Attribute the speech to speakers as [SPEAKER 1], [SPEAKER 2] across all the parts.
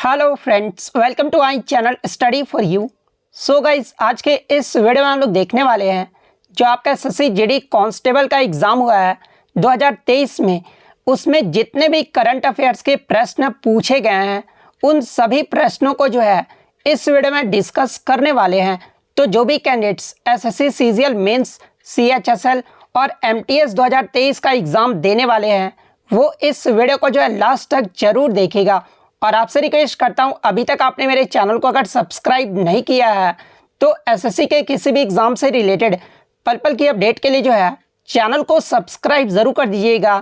[SPEAKER 1] Hello friends, welcome to my channel study for you. So guys, आज के इस video में हम लोग देखने वाले हैं जो आपका एसएससी जीडी कांस्टेबल का एग्ज़ाम हुआ है 2023 में, उसमें जितने भी करंट अफेयर्स के प्रश्न पूछे गए हैं उन सभी प्रश्नों को जो है इस वीडियो में डिस्कस करने वाले हैं। तो जो भी candidates SSC CGL mains, CHSL और एमटीएस 2023 का एग्ज़ाम देने वाले हैं वो इस वीडियो को जो है लास्ट तक जरूर देखेगा। और आपसे रिक्वेस्ट करता हूं, अभी तक आपने मेरे चैनल को अगर सब्सक्राइब नहीं किया है तो एसएससी के किसी भी एग्ज़ाम से रिलेटेड पल पल की अपडेट के लिए जो है चैनल को सब्सक्राइब ज़रूर कर दीजिएगा।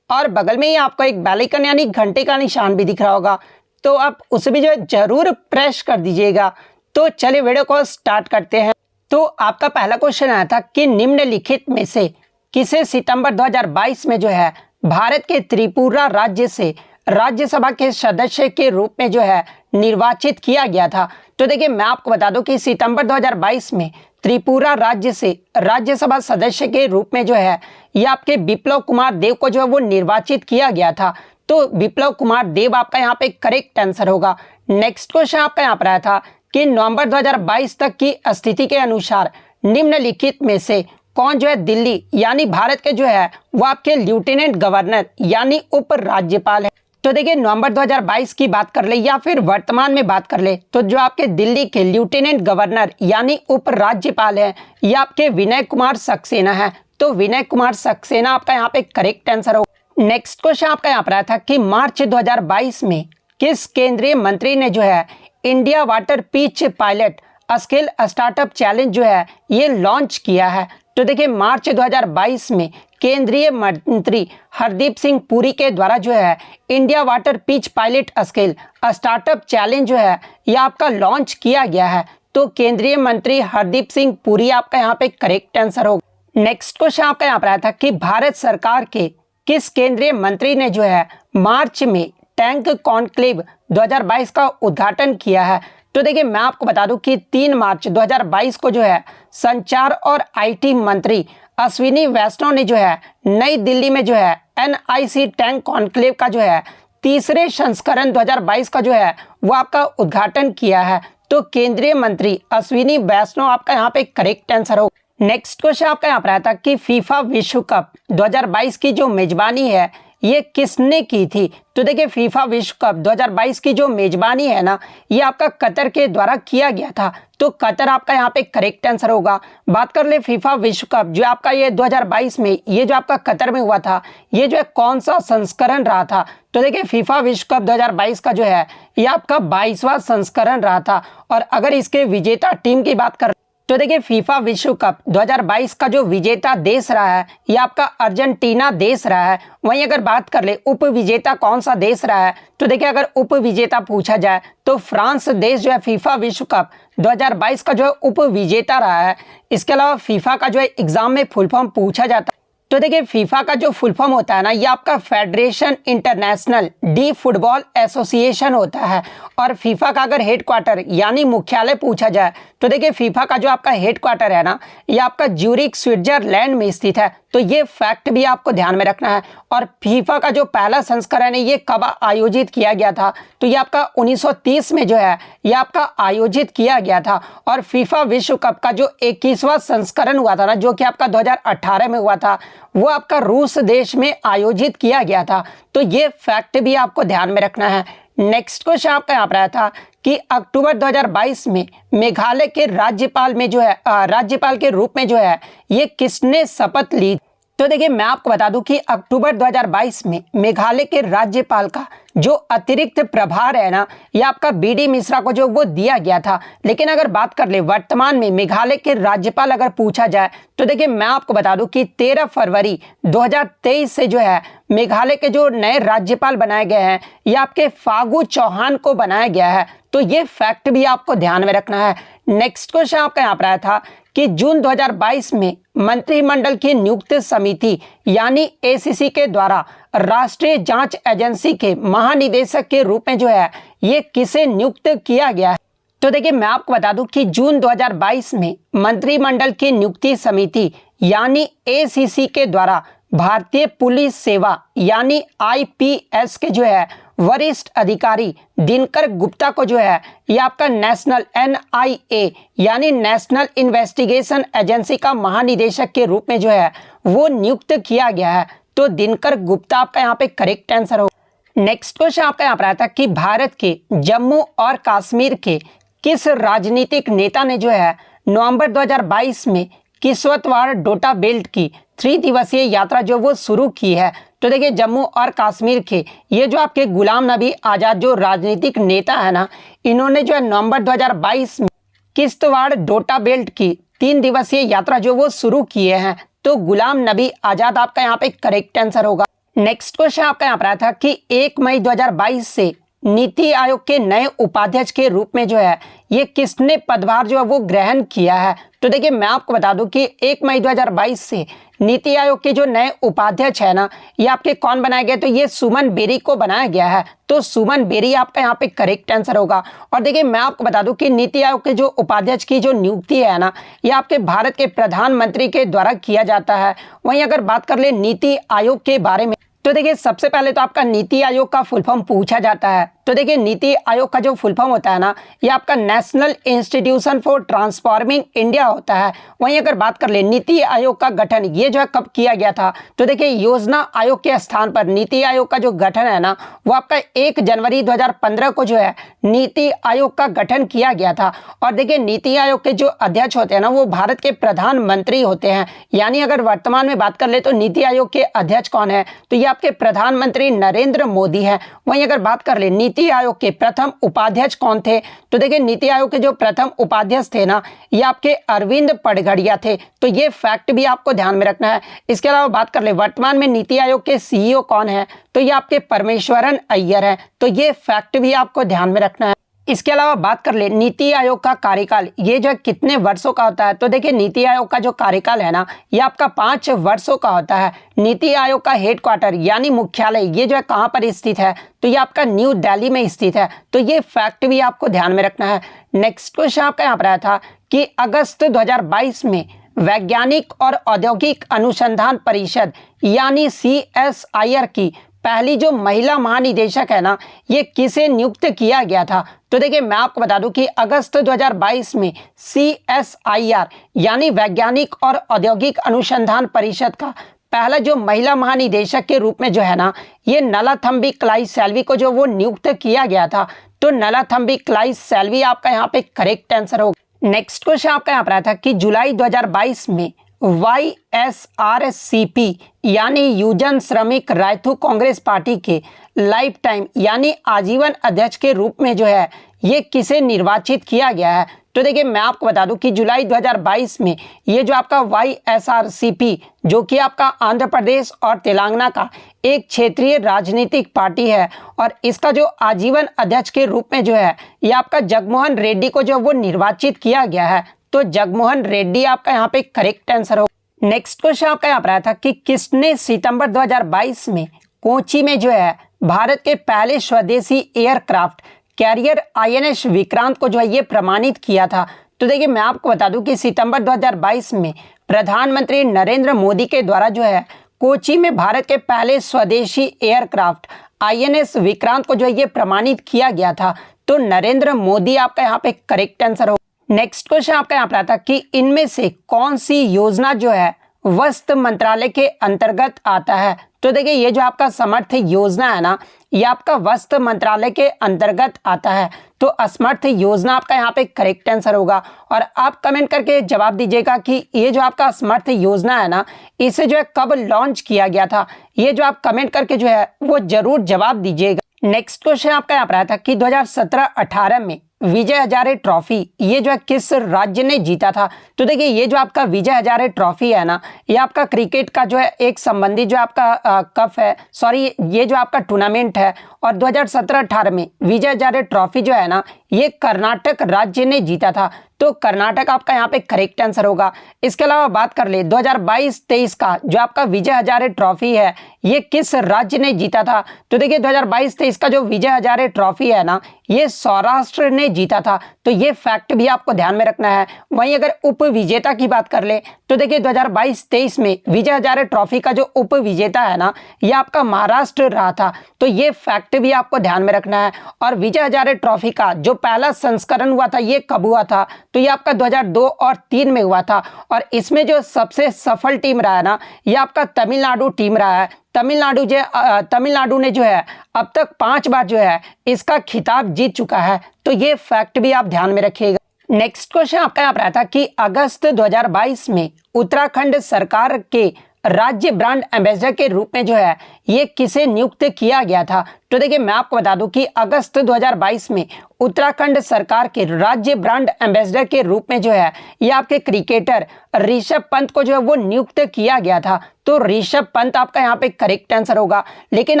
[SPEAKER 1] और बगल में ही आपको एक बेल आइकन यानी घंटे का निशान भी दिख रहा होगा, तो आप उसे भी जो है ज़रूर प्रेस कर दीजिएगा। तो चलिए वीडियो को स्टार्ट करते हैं। तो आपका पहला क्वेश्चन आया था कि निम्नलिखित में से किसे सितंबर 2022 में जो है भारत के त्रिपुरा राज्य से राज्यसभा के सदस्य के रूप में जो है निर्वाचित किया गया था। तो देखिए, मैं आपको बता दूं कि सितंबर 2022 में त्रिपुरा राज्य से राज्यसभा सदस्य के रूप में जो है ये आपके विप्लव कुमार देव को जो है वो निर्वाचित किया गया था। तो विप्लव कुमार देव आपका यहाँ पे करेक्ट आंसर होगा। नेक्स्ट क्वेश्चन आपका यहाँ पर आया था कि नवंबर 2022 तक की स्थिति के अनुसार निम्नलिखित में से कौन जो है दिल्ली यानी भारत के जो है वो आपके लेफ्टिनेंट गवर्नर यानी उप राज्यपाल है। तो देखिए, नवंबर 2022 की बात कर ले या फिर वर्तमान में बात कर ले तो जो आपके दिल्ली के लेफ्टिनेंट गवर्नर यानी उप राज्यपाल है ये आपके विनय कुमार सक्सेना है। तो विनय कुमार सक्सेना आपका यहाँ पे करेक्ट आंसर होगा। नेक्स्ट क्वेश्चन आपका यहाँ पर आया था कि मार्च 2022 में किस केंद्रीय मंत्री ने जो है India water pitch pilot scale startup challenge जो है ये लॉन्च किया है। तो देखिए, मार्च 2022 में केंद्रीय मंत्री हरदीप सिंह पुरी के द्वारा जो है India water pitch pilot scale startup challenge जो है ये आपका लॉन्च किया गया है। तो केंद्रीय मंत्री हरदीप सिंह पुरी आपका यहाँ पे करेक्ट आंसर होगा। नेक्स्ट क्वेश्चन आपका यहाँ पर आया था कि भारत सरकार के किस केंद्रीय मंत्री ने जो है मार्च में टैंक कॉन्क्लेव 2022 का उद्घाटन किया है। तो देखिए, मैं आपको बता दूं कि 3 मार्च 2022 को जो है संचार और आईटी मंत्री अश्विनी वैष्णव ने जो है नई दिल्ली में जो है एनआईसी टैंक कॉन्क्लेव का जो है तीसरे संस्करण 2022 का जो है वो आपका उद्घाटन किया है। तो केंद्रीय मंत्री अश्विनी वैष्णव आपका यहाँ पे करेक्ट आंसर हो। नेक्स्ट क्वेश्चन आपका यहाँ पर आया था कि फीफा विश्व कप 2022 की जो मेजबानी है ये किसने की थी। तो देखिए, फीफा विश्व कप 2022 की जो मेजबानी है ना ये आपका कतर के द्वारा किया गया था। तो कतर आपका यहाँ पे करेक्ट आंसर होगा। बात कर ले फीफा विश्व कप जो आपका ये 2022 में ये जो आपका कतर में हुआ था ये जो है कौन सा संस्करण रहा था। तो देखिए, फीफा विश्व कप 2022 का जो है ये आपका 22वां संस्करण रहा था। और अगर इसके विजेता टीम की बात कर तो देखिए, फीफा विश्व कप 2022 का जो विजेता देश रहा है ये आपका अर्जेंटीना देश रहा है। वहीं अगर बात कर ले उप विजेता कौन सा देश रहा है तो देखिए, अगर उप विजेता पूछा जाए तो फ्रांस देश जो है फीफा विश्व कप 2022 का जो है उप विजेता रहा है। इसके अलावा फीफा का जो है एग्जाम में फुल फॉर्म पूछा जाता है तो देखिए, फीफा का जो फुल फॉर्म होता है ना ये आपका federation international D football association होता है। और फीफा का अगर हेडक्वार्टर यानी मुख्यालय पूछा जाए तो देखिए, फीफा का जो आपका हेडक्वार्टर है ना ये आपका ज्यूरिख स्विट्जरलैंड में स्थित है। तो ये फैक्ट भी आपको ध्यान में रखना है। और फीफा का जो पहला संस्करण है ये कब आयोजित किया गया था तो ये आपका 1930 में जो है ये आपका आयोजित किया गया था। और फीफा विश्व कप का जो 21वां संस्करण हुआ था ना जो कि आपका 2018 में हुआ था वो आपका रूस देश में आयोजित किया गया था। तो ये फैक्ट भी आपको ध्यान में रखना है। नेक्स्ट क्वेश्चन आपका यहाँ पर आया था कि अक्टूबर 2022 में मेघालय के राज्यपाल में जो है राज्यपाल के रूप में जो है ये किसने शपथ ली। तो देखिए, मैं आपको बता दूं कि अक्टूबर 2022 में मेघालय के राज्यपाल का जो अतिरिक्त प्रभार है ना ये आपका बीडी मिश्रा को जो वो दिया गया था। लेकिन अगर बात कर ले वर्तमान में मेघालय के राज्यपाल अगर पूछा जाए तो देखिए, मैं आपको बता दूं कि 13 फरवरी 2023 से जो है मेघालय के जो नए राज्यपाल बनाए गए हैं ये आपके फागू चौहान को बनाया गया है। तो ये फैक्ट भी आपको ध्यान में रखना है। नेक्स्ट क्वेश्चन आपका यहाँ पर आया था कि जून 2022 में मंत्रिमंडल की नियुक्त समिति यानी एसीसी के द्वारा राष्ट्रीय जांच एजेंसी के महानिदेशक के रूप में जो है ये किसे नियुक्त किया गया है। तो देखिए, मैं आपको बता दूं कि जून 2022 में मंत्रिमंडल की नियुक्ति समिति यानी एसीसी के द्वारा भारतीय पुलिस सेवा यानी आईपीएस के जो है वरिष्ठ अधिकारी दिनकर गुप्ता को जो है ये आपका नेशनल NIA यानी नेशनल इन्वेस्टिगेशन एजेंसी का महानिदेशक के रूप में जो है वो नियुक्त किया गया है। तो दिनकर गुप्ता आपका यहाँ पे करेक्ट आंसर हो। नेक्स्ट क्वेश्चन आपका यहाँ पर आया था कि भारत के जम्मू और कश्मीर के किस राजनीतिक नेता ने जो है नवंबर 2022 में किश्तवाड़ डोडा बेल्ट की 3 दिवसीय यात्रा जो वो शुरू की है। तो देखिए जम्मू और कश्मीर के ये जो आपके गुलाम नबी आज़ाद जो राजनीतिक नेता है ना, इन्होंने जो है नवंबर 2022 में किश्तवाड़ डोडा बेल्ट की 3 दिवसीय यात्रा जो वो शुरू किए हैं। तो गुलाम नबी आज़ाद आपका यहाँ पे करेक्ट आंसर होगा। नेक्स्ट क्वेश्चन आपका यहाँ पर आया था कि 1 मई 2022 से नीति आयोग के नए उपाध्यक्ष के रूप में जो है ये किसने पदभार जो है वो ग्रहण किया है। तो देखिए मैं आपको बता दूं कि 1 मई 2022 से नीति आयोग के जो नए उपाध्यक्ष है ना, ये आपके कौन बनाए गए, तो ये सुमन बेरी को बनाया गया है। तो सुमन बेरी आपका यहाँ पे करेक्ट आंसर होगा। और देखिए मैं आपको बता दूं कि नीति आयोग के जो उपाध्यक्ष की जो नियुक्ति है ना, ये आपके भारत के प्रधानमंत्री के द्वारा किया जाता है। वहीं अगर बात कर ले नीति आयोग के बारे में, तो देखिए सबसे पहले तो आपका नीति आयोग का फुल फॉर्म पूछा जाता है। तो देखिए नीति आयोग का जो फुल फॉर्म होता है ना, ये आपका national institution for transforming India होता है। वहीं अगर बात कर ले नीति आयोग का गठन ये जो है कब किया गया था, तो देखिए योजना आयोग के स्थान पर नीति आयोग का जो गठन है ना, वो आपका 1 जनवरी 2015 को जो है नीति आयोग का गठन किया गया था। और देखिए नीति आयोग के जो अध्यक्ष होते हैं ना, वो भारत के प्रधानमंत्री होते हैं। यानी अगर वर्तमान में बात कर ले तो नीति आयोग के अध्यक्ष कौन है, तो ये आपके प्रधानमंत्री नरेंद्र मोदी है। वहीं अगर बात कर ले नीति आयोग के प्रथम उपाध्यक्ष कौन थे, तो देखिए नीति आयोग के जो प्रथम उपाध्यक्ष थे ना, ये आपके अरविंद पडघड़िया थे। तो ये फैक्ट भी आपको ध्यान में रखना है। इसके अलावा बात कर ले वर्तमान में नीति आयोग के CEO कौन है, तो ये आपके परमेश्वरन अय्यर है। तो ये फैक्ट भी आपको ध्यान में रखना है। इसके अलावा बात कर ले नीति आयोग का कार्यकाल ये जो है कितने वर्षों का होता है, तो देखिए नीति आयोग का जो कार्यकाल है ना, ये आपका 5 वर्षों का होता है। नीति आयोग का हेडक्वार्टर यानी मुख्यालय ये जो है कहाँ पर स्थित है, तो ये आपका न्यू दिल्ली में स्थित है। तो ये फैक्ट भी आपको ध्यान में रखना है। नेक्स्ट क्वेश्चन आपका यहाँ पर आया था कि अगस्त 2022 में वैज्ञानिक और औद्योगिक अनुसंधान परिषद यानी CSIR की पहली जो महिला महानिदेशक है ना, ये किसे नियुक्त किया गया था। तो देखिए मैं आपको बता दूं कि अगस्त 2022 में CSIR यानी वैज्ञानिक और औद्योगिक अनुसंधान परिषद का पहला जो महिला महानिदेशक के रूप में जो है ना, ये नलाथम्बी क्लाई सेल्वी को जो वो नियुक्त किया गया था। तो नलाथम्बी क्लाई सेल्वी आपका यहाँ पे करेक्ट आंसर होगा। नेक्स्ट क्वेश्चन आपका यहाँ पर आया था कि जुलाई 2022 में YSRCP यानी युजन श्रमिक रायथू कांग्रेस पार्टी के लाइफ टाइम यानी आजीवन अध्यक्ष के रूप में जो है ये किसे निर्वाचित किया गया है। तो देखिए मैं आपको बता दूं कि जुलाई 2022 में ये जो आपका YSRCP जो कि आपका आंध्र प्रदेश और तेलंगाना का एक क्षेत्रीय राजनीतिक पार्टी है, और इसका जो आजीवन अध्यक्ष के रूप में जो है ये आपका जगमोहन रेड्डी को जो वो निर्वाचित किया गया है। तो जगमोहन रेड्डी आपका यहाँ पे करेक्ट आंसर हो। नेक्स्ट क्वेश्चन आपका यहाँ पर आया था कि किसने सितंबर 2022 में कोची में जो है भारत के पहले स्वदेशी एयरक्राफ्ट कैरियर INS विक्रांत को जो है ये प्रमाणित किया था। तो देखिए मैं आपको बता दूं कि सितंबर 2022 में प्रधानमंत्री नरेंद्र मोदी के द्वारा जो है कोची में भारत के पहले स्वदेशी एयरक्राफ्ट INS विक्रांत को जो है ये प्रमाणित किया गया था। तो नरेंद्र मोदी आपका यहाँ पे करेक्ट आंसर हो। नेक्स्ट क्वेश्चन आपका यहाँ पर आता कि इनमें से कौन सी योजना जो है वस्त्र मंत्रालय के अंतर्गत आता है। तो देखिए ये जो आपका समर्थ योजना है ना, ये आपका वस्त्र मंत्रालय के अंतर्गत आता है। तो असमर्थ योजना आपका यहाँ पे करेक्ट आंसर होगा। और आप कमेंट करके जवाब दीजिएगा कि ये जो आपका असमर्थ योजना है ना, इसे जो है कब लॉन्च किया गया था। ये जो आप कमेंट करके जो है वो जरूर जवाब दीजिएगा। नेक्स्ट क्वेश्चन आपका यहाँ पर आया था कि 2017-18 में विजय हजारे ट्रॉफी ये जो है किस राज्य ने जीता था। तो देखिए ये जो आपका विजय हजारे ट्रॉफी है ना, ये आपका क्रिकेट का जो है एक संबंधित जो आपका कप है, सॉरी ये जो आपका टूर्नामेंट है। और 2017-18 में विजय हजारे ट्रॉफी जो है ना, ये कर्नाटक राज्य ने जीता था। तो कर्नाटक आपका यहाँ पे करेक्ट आंसर होगा। इसके अलावा बात कर ले 2022-23 का जो आपका विजय हजारे ट्रॉफी है ये किस राज्य ने जीता था। तो देखिए 2022-23 का जो विजय हजारे ट्रॉफी है ना ये सौराष्ट्र ने जीता था। तो ये फैक्ट भी आपको ध्यान में रखना है। वहीं अगर उप विजेता की बात कर ले तो देखिए 2022-23 में विजय हजारे ट्रॉफी का जो उप विजेता है ना ये आपका महाराष्ट्र रहा था। तो ये फैक्ट भी आपको ध्यान में रखना है। और विजय हजारे ट्रॉफी का जो पहला संस्करण हुआ था ये कब हुआ था। तो ये आपका 2002 और 3 में हुआ था। और इसमें जो सबसे सफल टीम रहा है ना ये आपका तमिलनाडु टीम रहा है। तमिलनाडु ने जो है अब तक 5 बार जो है इसका खिताब जीत चुका है। तो ये फैक्ट भी आप ध्यान में रखिएगा। नेक्स्ट क्वेश्चन आपका यहाँ पर आता है कि अगस्त 2022 में उत्तराखंड सरकार के राज्य ब्रांड एम्बेसडर के रूप में जो है ये किसे नियुक्त किया गया था। तो देखिए मैं आपको बता दूं कि अगस्त 2022 में उत्तराखंड सरकार के राज्य ब्रांड एम्बेसडर के रूप में जो है ये आपके क्रिकेटर ऋषभ पंत को जो है वो नियुक्त किया गया था। तो ऋषभ पंत आपका यहाँ पे करेक्ट आंसर होगा। लेकिन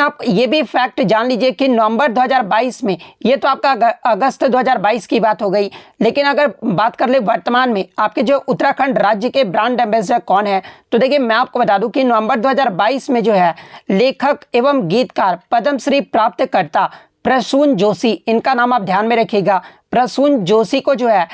[SPEAKER 1] आप ये भी फैक्ट जान लीजिए कि नवंबर 2022 में ये तो आपका अगस्त 2022 की बात हो गई। लेकिन अगर बात कर ले वर्तमान में आपके जो उत्तराखंड राज्य के ब्रांड एम्बेसडर कौन है तो देखिए मैं आपको बता दूं कि नवंबर 2022 में जो है लेखक एवं गीतकार पद्मश्री प्राप्तकर्ता प्रसून जोशी, इनका नाम आप ध्यान में रखिएगा। प्रसून जोशी को जो है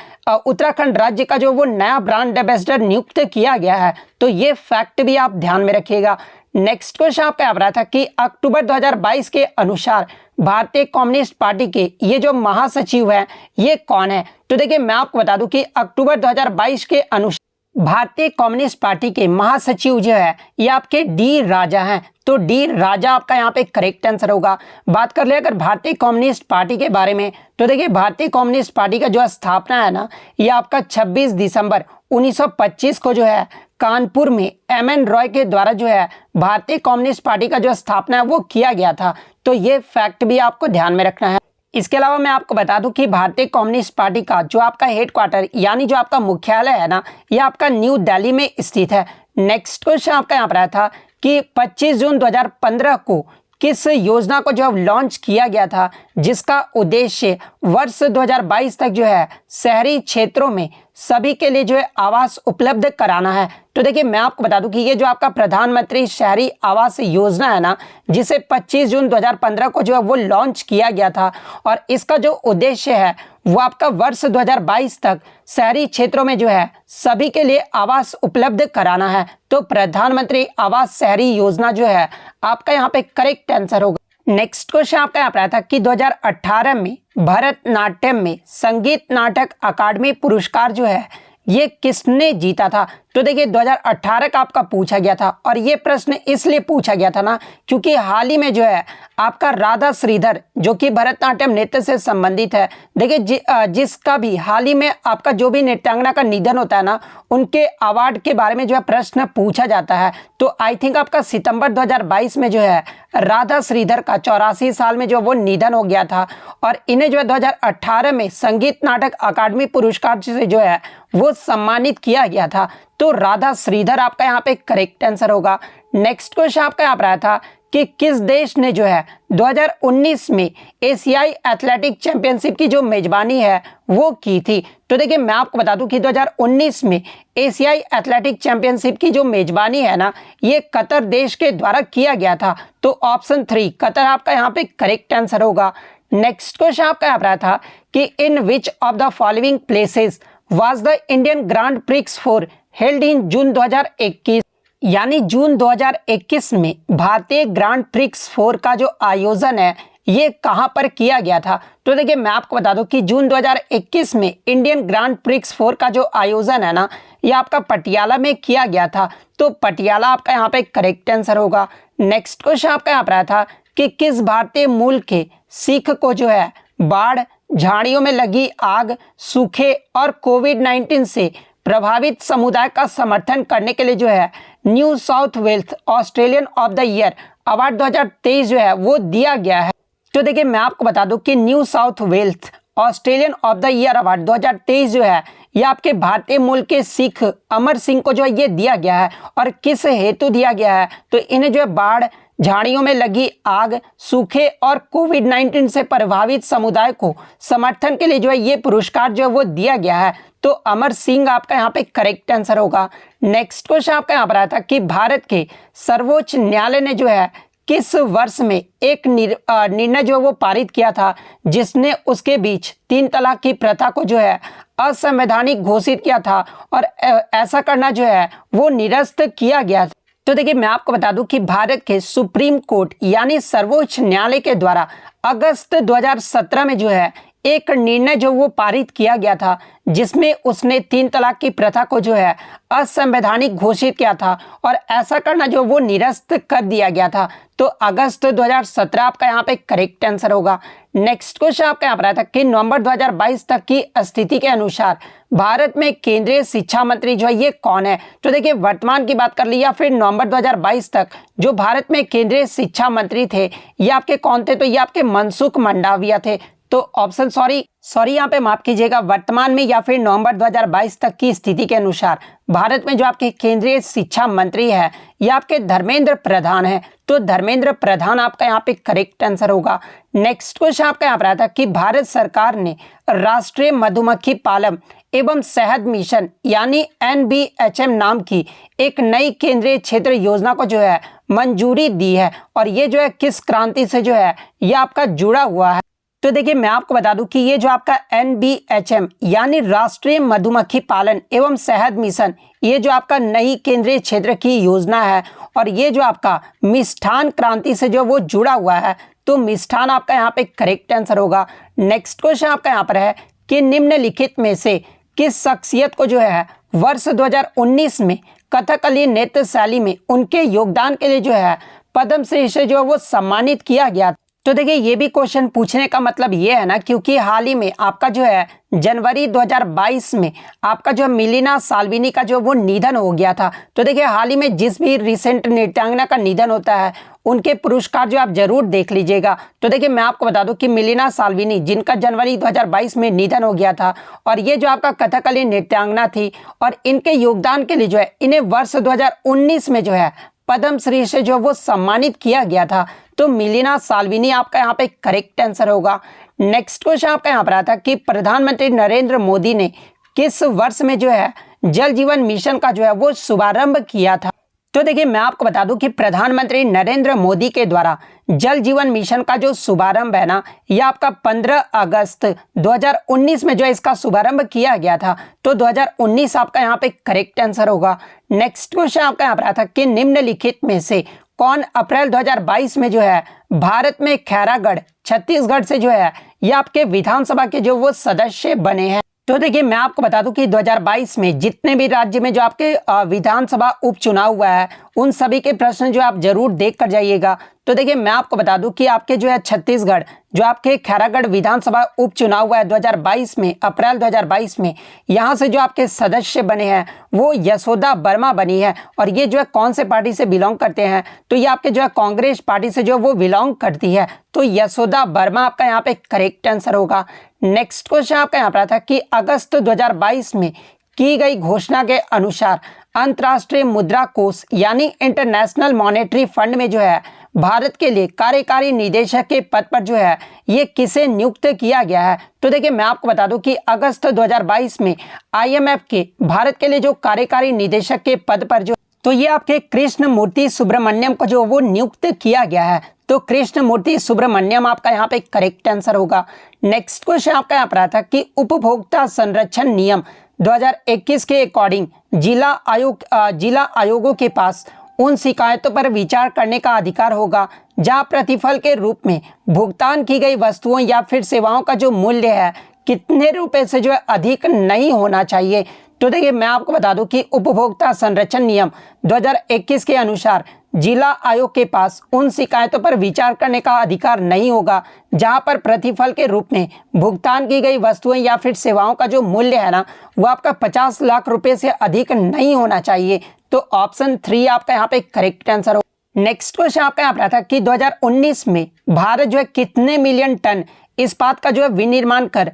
[SPEAKER 1] उत्तराखंड राज्य का जो वो नया ब्रांड एम्बेसडर नियुक्त किया गया है। तो ये फैक्ट भी आप ध्यान में रखिएगा। नेक्स्ट क्वेश्चन आपका आ रहा था कि अक्टूबर 2022 के अनुसार भारतीय कम्युनिस्ट पार्टी के ये जो महासचिव है ये कौन है। तो देखिए मैं आपको बता दूं कि अक्टूबर 2022 के अनुसार भारतीय कम्युनिस्ट पार्टी के महासचिव जो है ये आपके डी राजा हैं। तो डी राजा आपका यहाँ पे करेक्ट आंसर होगा। बात कर ले अगर भारतीय कम्युनिस्ट पार्टी के बारे में तो देखिए भारतीय कम्युनिस्ट पार्टी का जो स्थापना है ना ये आपका 26 दिसंबर 1925 को जो है कानपुर में एम.एन. रॉय के द्वारा जो है भारतीय कम्युनिस्ट पार्टी का जो स्थापना है वो किया गया था। तो ये फैक्ट भी आपको ध्यान में रखना है। इसके अलावा मैं आपको बता दूं कि भारतीय कम्युनिस्ट पार्टी का जो आपका हेडक्वार्टर यानी जो आपका मुख्यालय है ना ये आपका न्यू दिल्ली में स्थित है। नेक्स्ट क्वेश्चन आपका यहाँ पर आया था कि 25 जून 2015 को किस योजना को जो लॉन्च किया गया था जिसका उद्देश्य वर्ष 2022 तक जो है शहरी क्षेत्रों में सभी के लिए जो है आवास उपलब्ध कराना है। तो देखिए मैं आपको बता दूं कि ये जो आपका प्रधानमंत्री शहरी आवास योजना है ना जिसे 25 जून 2015 को जो है वो लॉन्च किया गया था और इसका जो उद्देश्य है वो आपका वर्ष 2022 तक शहरी क्षेत्रों में जो है सभी के लिए आवास उपलब्ध कराना है। तो प्रधानमंत्री आवास शहरी योजना जो है आपका यहाँ पे करेक्ट आंसर होगा। नेक्स्ट क्वेश्चन आपका यहाँ पर आया था कि 2018 में भरतनाट्यम में संगीत नाटक अकादमी पुरस्कार जो है ये किसने जीता था। तो देखिए 2018 का आपका पूछा गया था और ये प्रश्न इसलिए पूछा गया था ना क्योंकि हाल ही में जो है आपका राधा श्रीधर जो कि भरतनाट्यम नृत्य से संबंधित है। देखिए जिसका भी हाल ही में आपका जो भी नृत्यांगना का निधन होता है ना उनके अवार्ड के बारे में जो है प्रश्न पूछा जाता है। तो आई थिंक आपका सितंबर 2022 में जो है राधा श्रीधर का 84 साल में जो वो निधन हो गया था और इन्हें जो है 2018 में संगीत नाटक अकादमी पुरस्कार से जो है वो सम्मानित किया गया था। तो राधा श्रीधर आपका यहाँ पे करेक्ट आंसर होगा। नेक्स्ट क्वेश्चन आपका यहाँ पर आया था कि किस देश ने जो है 2019 में एशियाई एथलेटिक चैंपियनशिप की जो मेजबानी है वो की थी। तो देखिए मैं आपको बता दूं कि 2019 में एशियाई एथलेटिक चैंपियनशिप की जो मेजबानी है ना ये कतर देश के द्वारा किया गया था। तो ऑप्शन 3 कतर आपका यहाँ पे करेक्ट आंसर होगा। नेक्स्ट क्वेश्चन आपका यहाँ पर था कि in which of the following places was the Indian Grand Prix for held in June 2021 यानी जून 2021 में भारतीय ग्रांड प्रिक्स 4 का जो आयोजन है ये कहां पर किया गया था। तो देखिए मैं आपको बता दूं कि जून 2021 में इंडियन ग्रांड प्रिक्स 4 का जो आयोजन है ना ये आपका पटियाला में किया गया था। तो पटियाला आपका यहाँ पे करेक्ट आंसर होगा। नेक्स्ट क्वेश्चन आपका यहाँ पर आया था कि किस भारतीय मूल के सिख को जो है बाढ़, झाड़ियों में लगी आग, सूखे और कोविड-19 से प्रभावित समुदाय का समर्थन करने के लिए जो है New South Wales Australian of the year award 2023 जो है वो दिया गया है। तो देखिए मैं आपको बता दूं कि New South Wales Australian of the year award 2023 जो है ये आपके भारतीय मूल के सिख अमर सिंह को जो है ये दिया गया है। और किस हेतु दिया गया है तो इन्हें जो है बाढ़, झाड़ियों में लगी आग, सूखे और कोविड-19 से प्रभावित समुदाय को समर्थन के लिए जो है ये पुरस्कार जो है वो दिया गया है। तो अमर सिंह आपका यहाँ पे करेक्ट आंसर होगा। नेक्स्ट क्वेश्चन आपका यहाँ पर आया था कि भारत के सर्वोच्च न्यायालय ने जो है किस वर्ष में एक निर्णय जो वो पारित किया था जिसने उसके बीच 3 तलाक की प्रथा को जो है असंवैधानिक घोषित किया था और ऐसा करना जो है वो निरस्त किया गया था। तो देखिए मैं आपको बता दूं कि भारत के सुप्रीम कोर्ट यानी सर्वोच्च न्यायालय के द्वारा अगस्त 2017 में जो है एक निर्णय जो वो पारित किया गया था जिसमें उसने 3 तलाक की प्रथा को जो है असंवैधानिक घोषित किया था और ऐसा करना जो वो निरस्त कर दिया गया था। तो अगस्त 2017 आपका यहाँ पे करेक्ट आंसर होगा। नेक्स्ट क्वेश्चन आपका यहाँ पर आया था कि नवंबर 2022 तक की स्थिति के अनुसार भारत में केंद्रीय शिक्षा मंत्री जो है ये कौन है। तो देखिए वर्तमान की बात कर ली या फिर नवंबर 2022 तक जो भारत में केंद्रीय शिक्षा मंत्री थे ये आपके कौन थे, तो ये आपके मनसुख मंडाविया थे। तो ऑप्शन सॉरी यहाँ पे माफ कीजिएगा, वर्तमान में या फिर नवंबर 2022 तक की स्थिति के अनुसार भारत में जो आपके केंद्रीय शिक्षा मंत्री है ये आपके धर्मेंद्र प्रधान है। तो धर्मेंद्र प्रधान आपका यहाँ पे करेक्ट आंसर होगा। नेक्स्ट क्वेश्चन आपका यहाँ पर आया था कि भारत सरकार ने राष्ट्रीय मधुमक्खी पालन एवं शहद मिशन यानी NBHM नाम की एक नई केंद्रीय क्षेत्र योजना को जो है मंजूरी दी है और ये जो है किस क्रांति से जो है ये आपका जुड़ा हुआ है। तो देखिए मैं आपको बता दूं कि ये जो आपका NBHM यानी राष्ट्रीय मधुमक्खी पालन एवं शहद मिशन ये जो आपका नई केंद्रीय क्षेत्र की योजना है और ये जो आपका मिष्ठान क्रांति से जो वो जुड़ा हुआ है। तो मिष्ठान आपका यहाँ पे करेक्ट आंसर होगा। नेक्स्ट क्वेश्चन आपका यहाँ पर है कि निम्नलिखित में से किस शख्सियत को जो है वर्ष 2019 में कथकली नृत्य शैली में उनके योगदान के लिए जो है पद्मश्री से जो है वो सम्मानित किया गया। तो देखिए ये भी क्वेश्चन पूछने का मतलब ये है ना क्योंकि हाल ही में आपका जो है जनवरी 2022 में आपका जो मिलिना साल्विनी का जो वो निधन हो गया था। तो देखिए हाल ही में जिस भी रिसेंट नृत्यांगना का निधन होता है उनके पुरस्कार जो आप जरूर देख लीजिएगा। तो देखिए मैं आपको बता दूं कि मिलिना साल्विनी जिनका जनवरी 2022 में निधन हो गया था और ये जो आपका कथकली नृत्यांगना थी और इनके योगदान के लिए जो है इन्हें वर्ष 2019 में जो है पद्मश्री से जो वो सम्मानित किया गया था। तो मिलिना साल्विनी आपका यहाँ पे करेक्ट आंसर होगा। नेक्स्ट क्वेश्चन आपका यहाँ पर आता है कि प्रधानमंत्री नरेंद्र मोदी ने किस वर्ष में जो है जल जीवन मिशन का जो है वो शुभारंभ किया था। तो देखिए मैं आपको बता दूं कि प्रधानमंत्री नरेंद्र मोदी के द्वारा जल जीवन मिशन का जो शुभारंभ है ना यह आपका 15 अगस्त 2019 में जो है इसका शुभारंभ किया गया था। तो 2019 आपका यहाँ पे करेक्ट आंसर होगा। नेक्स्ट क्वेश्चन आपका यहाँ पर आया था कि निम्नलिखित में से कौन अप्रैल 2022 में जो है भारत में खैरागढ़ छत्तीसगढ़ से जो है ये आपके विधानसभा के जो वो सदस्य बने हैं। तो देखिए मैं आपको बता दूं कि 2022 में जितने भी राज्य में जो आपके विधानसभा उपचुनाव हुआ है उन सभी के प्रश्न जो आप जरूर देख कर जाइएगा। तो देखिए मैं आपको बता दूं कि आपके जो है छत्तीसगढ़ जो आपके खैरागढ़ विधानसभा उपचुनाव हुआ है 2022 में अप्रैल 2022 में यहाँ से जो आपके सदस्य बने हैं वो यशोदा वर्मा बनी है और ये जो है कौन से पार्टी से बिलोंग करते हैं, तो ये आपके जो है कांग्रेस पार्टी से जो वो बिलोंग करती है। तो यशोदा वर्मा आपका यहाँ पे करेक्ट आंसर होगा। नेक्स्ट क्वेश्चन आपका यहाँ पर था कि अगस्त 2022 में की गई घोषणा के अनुसार अंतर्राष्ट्रीय मुद्रा कोष यानी इंटरनेशनल मॉनेटरी फंड में जो है भारत के लिए कार्यकारी निदेशक के पद पर जो है ये किसे नियुक्त किया गया है। तो देखिए मैं आपको बता दूं कि अगस्त 2022 में IMF के भारत के लिए जो कार्यकारी निदेशक के पद पर जो तो ये आपके कृष्ण मूर्ति सुब्रमण्यम को जो वो नियुक्त किया गया है। तो कृष्ण मूर्ति सुब्रमण्यम आपका यहाँ पे करेक्ट आंसर होगा। नेक्स्ट क्वेश्चन आपका यहाँ पर आता है कि उपभोक्ता संरक्षण नियम 2021 के अकॉर्डिंग जिला आयोगों के पास उन शिकायतों पर विचार करने का अधिकार होगा जहां प्रतिफल के रूप में भुगतान की गई वस्तुओं या फिर सेवाओं का जो मूल्य है कितने रुपए से जो है अधिक नहीं होना चाहिए। तो देखिए मैं आपको बता दूं कि उपभोक्ता संरक्षण नियम 2021 के अनुसार जिला आयोग के पास उन शिकायतों पर विचार करने का अधिकार नहीं होगा जहां पर प्रतिफल के रूप में भुगतान की गई वस्तुएं या फिर सेवाओं का जो मूल्य है ना वो आपका 50 लाख रुपए से अधिक नहीं होना चाहिए। तो ऑप्शन 3 आपका यहाँ पे करेक्ट आंसर हो। नेक्स्ट क्वेश्चन आपका यहाँ पर आता है कि 2019 में भारत जो है कितने मिलियन टन इस्पात का जो है विनिर्माण कर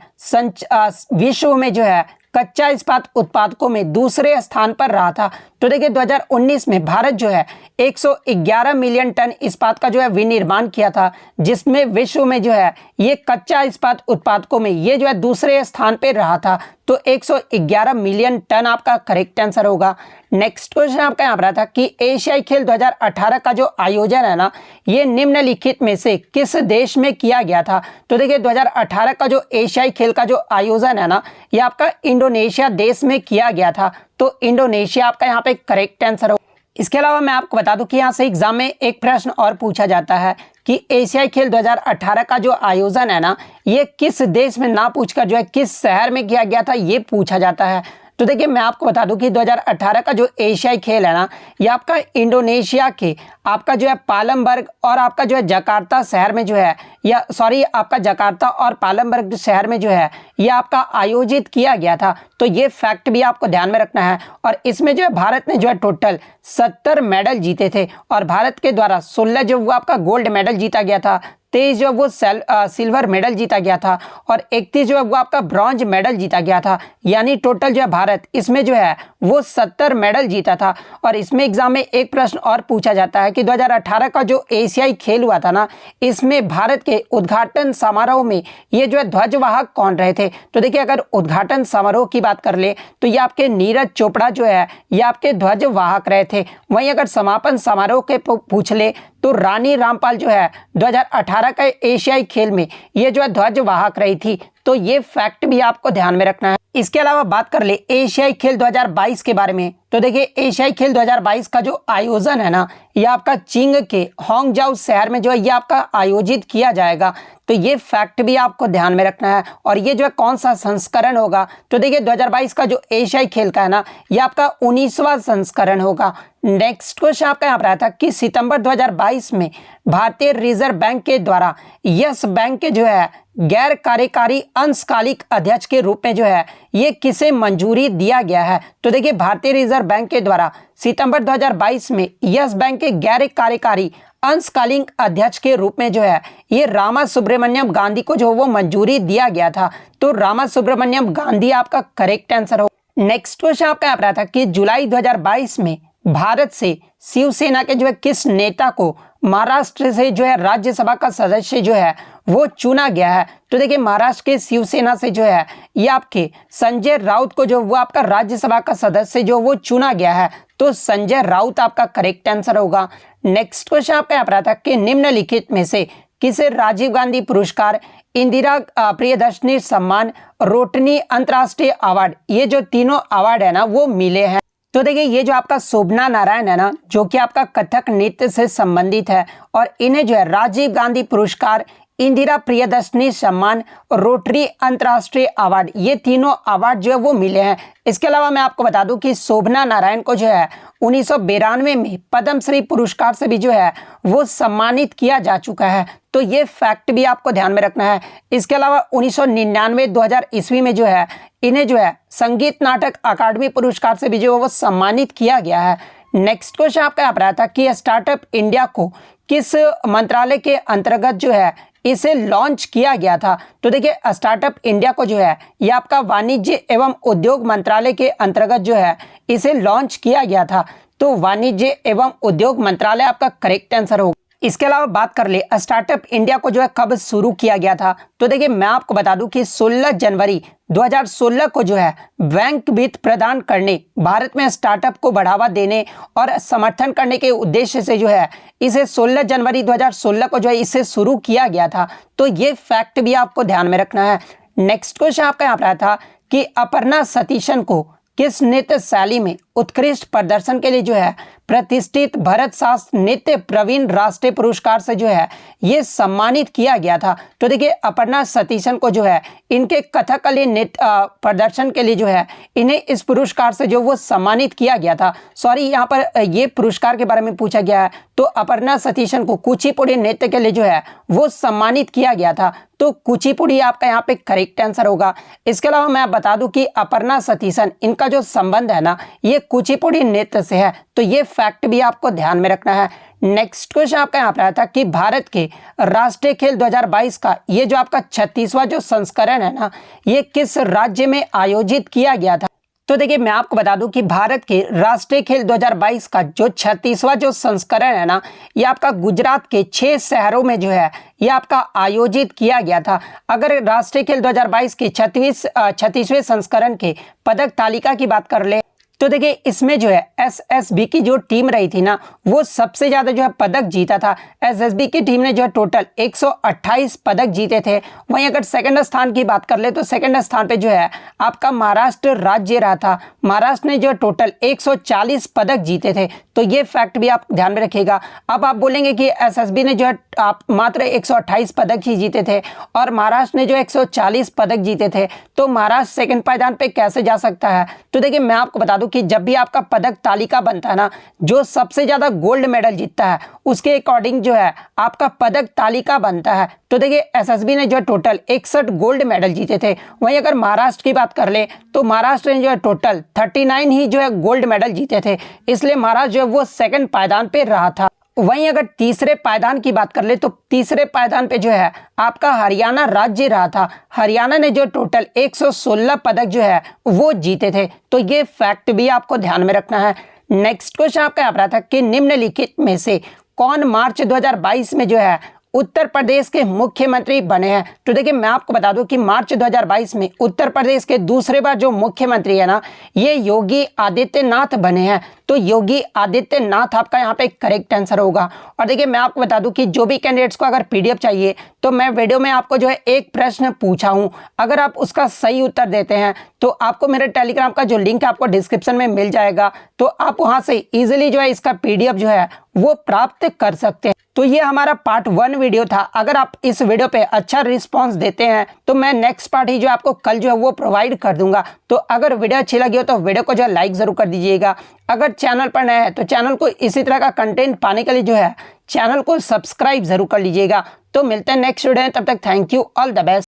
[SPEAKER 1] विश्व में जो है कच्चा इस्पात उत्पादकों में दूसरे स्थान पर रहा था। तो देखिए 2019 में भारत जो है 111 मिलियन टन इस्पात का जो है विनिर्माण किया था, जिसमें विश्व में जो है ये कच्चा इस्पात उत्पादकों में ये जो है दूसरे स्थान पर रहा था। तो 111 मिलियन टन आपका करेक्ट आंसर होगा। नेक्स्ट क्वेश्चन आपका यहाँ पर रहा था कि एशियाई खेल 2018 का जो आयोजन है ना, ये निम्नलिखित में से किस देश में किया गया था। तो देखिए 2018 का जो एशियाई खेल का जो आयोजन है ना, ये आपका इंडोनेशिया देश में किया गया था। तो इंडोनेशिया आपका यहाँ पे करेक्ट आंसर होगा। इसके अलावा मैं आपको बता दूं कि यहाँ से एग्जाम में एक प्रश्न और पूछा जाता है कि एशियाई खेल 2018 का जो आयोजन है ना, ये किस देश में ना पूछकर जो है किस शहर में किया गया था, ये पूछा जाता है। तो देखिए मैं आपको बता दूं कि 2018 का जो एशियाई खेल है ना, ये आपका इंडोनेशिया के आपका जो है पालमबर्ग और आपका जो है जकार्ता शहर में जो है, या सॉरी आपका जकार्ता और पालमबर्ग शहर में जो है ये आपका आयोजित किया गया था। तो ये फैक्ट भी आपको ध्यान में रखना है। और इसमें जो है भारत ने जो है टोटल 70 मेडल जीते थे और भारत के द्वारा 16 जो वो आपका गोल्ड मेडल जीता गया था, 23 जो वो सिल्वर मेडल जीता गया था और 31 जो है वो आपका ब्रॉन्ज मेडल जीता गया था। यानी टोटल जो है भारत इसमें जो है वो 70 मेडल जीता था। और इसमें एग्जाम में एक प्रश्न और पूछा जाता है कि 2018 का जो एशियाई खेल हुआ था ना, इसमें भारत के उद्घाटन समारोह में ये जो है ध्वजवाहक कौन रहे थे। तो देखिए अगर उद्घाटन समारोह की बात कर ले तो ये आपके नीरज चोपड़ा जो है ये आपके ध्वजवाहक रहे थे। वहीं अगर समापन समारोह के पूछ ले तो रानी रामपाल जो है 2018 का एशियाई खेल में ये जो है ध्वजवाहक रही थी। तो ये फैक्ट भी आपको ध्यान में रखना है। इसके अलावा बात कर ले एशियाई खेल 2022 के बारे में। तो देखिए एशियाई खेल 2022 का जो आयोजन है ना, ये आपका चीन के हांगझाऊ शहर में जो है ये आपका आयोजित किया जाएगा। तो ये फैक्ट भी आपको ध्यान में रखना है। और ये जो है कौन सा संस्करण होगा। तो देखिए 2022 का जो एशियाई खेल का है ना, ये आपका 19वां संस्करण होगा। नेक्स्ट क्वेश्चन आपका यहाँ पर आया था कि सितंबर 2022 में भारतीय रिजर्व बैंक के द्वारा यस बैंक के जो है गैर कार्यकारी अंशकालिक अध्यक्ष के रूप में जो है ये किसे मंजूरी दिया गया है। तो देखिए भारतीय रिजर्व बैंक के द्वारा सितंबर 2022 में यस बैंक के गैर कार्यकारी अंशकालिक अध्यक्ष के रूप में जो है ये रामा सुब्रमण्यम गांधी को जो वो मंजूरी दिया गया था। तो रामा सुब्रमण्यम गांधी आपका करेक्ट आंसर हो। नेक्स्ट क्वेश्चन आपका यहाँ पर था कि जुलाई 2022 में भारत से शिवसेना के जो है किस नेता को महाराष्ट्र से जो है राज्यसभा का सदस्य जो है वो चुना गया है। तो देखिए महाराष्ट्र के शिवसेना से जो है ये आपके संजय राउत को जो वो आपका राज्यसभा का सदस्य जो वो चुना गया है। तो संजय राउत आपका करेक्ट आंसर होगा। नेक्स्ट क्वेश्चन आपका यहाँ पर था कि निम्नलिखित में से किसे राजीव गांधी पुरस्कार, इंदिरा प्रियदर्शनी सम्मान, रोटनी अंतर्राष्ट्रीय अवार्ड, ये जो तीनों अवार्ड है ना वो मिले हैं। तो देखिए ये जो आपका शोभना नारायण है ना, जो कि आपका कथक नृत्य से संबंधित है और इन्हें जो है राजीव गांधी पुरस्कार, इंदिरा प्रियदर्शनी सम्मान, रोटरी अंतर्राष्ट्रीय अवार्ड, ये तीनों अवार्ड जो है वो मिले हैं। इसके अलावा मैं आपको बता दूं कि शोभना नारायण को जो है 1992 में पद्मश्री पुरस्कार से भी जो है वो सम्मानित किया जा चुका है। तो ये फैक्ट भी आपको ध्यान में रखना है। इसके अलावा 1999-2000 ईस्वी में जो है इन्हें जो है संगीत नाटक अकादमी पुरस्कार से भी जो है वो सम्मानित किया गया है। नेक्स्ट क्वेश्चन आपका यहाँ पर आया था कि स्टार्टअप इंडिया को किस मंत्रालय के अंतर्गत जो है इसे लॉन्च किया गया था। तो देखिए स्टार्टअप इंडिया को जो है ये आपका वाणिज्य एवं उद्योग मंत्रालय के अंतर्गत जो है इसे लॉन्च किया गया था। तो वाणिज्य एवं उद्योग मंत्रालय आपका करेक्ट आंसर होगा। इसके अलावा बात कर ले स्टार्टअप इंडिया को जो है कब शुरू किया गया था। तो देखिए मैं आपको बता दूं कि 16 जनवरी 2016 को जो है बैंक वित्त प्रदान करने, भारत में स्टार्टअप को बढ़ावा देने और समर्थन करने के उद्देश्य से जो है इसे 16 जनवरी 2016 को जो है इसे शुरू किया गया था। तो ये फैक्ट भी आपको ध्यान में रखना है। नेक्स्ट क्वेश्चन आपका यहाँ पर आया था कि अपर्णा सतीशन को किस नृत्य शैली में उत्कृष्ट प्रदर्शन के लिए जो है प्रतिष्ठित भरत शास्त्र नृत्य प्रवीण राष्ट्रीय पुरस्कार से जो है ये सम्मानित किया गया था। तो देखिए अपर्णा सतीशन को जो है इनके कथकली नृत्य प्रदर्शन के लिए जो है इन्हें इस पुरस्कार से जो वो सम्मानित किया गया था। सॉरी यहाँ पर ये पुरस्कार के बारे में पूछा गया है। तो अपर्णा सतीशन को कुचिपुड़ी नृत्य के लिए जो है वो सम्मानित किया गया था। तो कुचिपुड़ी आपका यहाँ पे करेक्ट आंसर होगा। इसके अलावा मैं बता दूं कि अपर्णा सतीशन इनका जो संबंध है ना ये कुचिपुड़ी नृत्य से है। तो ये फैक्ट भी आपको ध्यान में रखना है। नेक्स्ट क्वेश्चन आपका यहाँ पर आया था कि भारत के राष्ट्रीय खेल 2022 का ये जो आपका 36वां जो संस्करण है ना, ये किस राज्य में आयोजित किया गया था। तो देखिए मैं आपको बता दूं कि भारत के राष्ट्रीय खेल 2022 का जो 36वां जो संस्करण है ना, ये आपका गुजरात के 6 शहरों में जो है ये आपका आयोजित किया गया था। अगर राष्ट्रीय खेल 2022 के 36वें संस्करण के पदक तालिका की बात कर ले तो देखिए इसमें जो है एसएसबी की जो टीम रही थी ना, वो सबसे ज़्यादा जो है पदक जीता था। एसएसबी की टीम ने जो है टोटल 128 पदक जीते थे। वहीं अगर सेकंड स्थान की बात कर ले तो सेकंड स्थान पे जो है आपका महाराष्ट्र राज्य रहा था। महाराष्ट्र ने जो है टोटल 140 पदक जीते थे। तो ये फैक्ट भी आप ध्यान में रखिएगा। अब आप बोलेंगे कि एसएसबी ने जो है आप मात्र 128 पदक ही जीते थे और महाराष्ट्र ने जो 140 पदक जीते थे, तो महाराष्ट्र सेकंड पायदान पे कैसे जा सकता है। तो देखिए मैं आपको बता दूं कि जब भी आपका पदक तालिका बनता है ना, जो सबसे ज्यादा गोल्ड मेडल जीतता है उसके अकॉर्डिंग जो है आपका पदक तालिका बनता है। तो देखिए एसएसबी ने जो टोटल 61 गोल्ड मेडल जीते थे। वहीं अगर महाराष्ट्र की बात कर ले तो महाराष्ट्र ने जो है टोटल 39 ही जो है गोल्ड मेडल जीते थे, इसलिए महाराष्ट्र जो है वो सेकंड पायदान पे रहा था। वहीं अगर तीसरे पायदान की बात कर ले तो तीसरे पायदान पे जो है आपका हरियाणा राज्य रहा था। हरियाणा ने जो टोटल 116 पदक जो है वो जीते थे। तो ये फैक्ट भी आपको ध्यान में रखना है। नेक्स्ट क्वेश्चन आपका यहाँ पर रहा था कि निम्नलिखित में से कौन मार्च 2022 में जो है उत्तर प्रदेश के मुख्यमंत्री बने हैं। तो देखिए मैं आपको बता दूं कि मार्च 2022 में उत्तर प्रदेश के दूसरे बार जो मुख्यमंत्री है ना, ये योगी आदित्यनाथ बने हैं। तो योगी आदित्यनाथ आपका यहाँ पे करेक्ट आंसर होगा। और देखिए मैं आपको बता दूं कि जो भी कैंडिडेट्स को अगर पीडीएफ चाहिए तो मैं वीडियो में आपको जो है एक प्रश्न पूछा हूं, अगर आप उसका सही उत्तर देते हैं तो आपको मेरे टेलीग्राम का जो लिंक आपको डिस्क्रिप्शन में मिल जाएगा, तो आप वहां से इजिली जो है इसका पीडीएफ जो है वो प्राप्त कर सकते हैं। तो ये हमारा पार्ट 1 वीडियो था। अगर आप इस वीडियो पे अच्छा रिस्पांस देते हैं तो मैं नेक्स्ट पार्ट ही जो आपको कल जो है वो प्रोवाइड कर दूंगा। तो अगर वीडियो अच्छी लगी हो तो वीडियो को जो है लाइक जरूर कर दीजिएगा। अगर चैनल पर नए हैं तो चैनल को इसी तरह का कंटेंट पाने के लिए जो है चैनल को सब्सक्राइब जरूर कर लीजिएगा। तो मिलते हैं नेक्स्ट वीडियो में, तब तक thank you, all the best.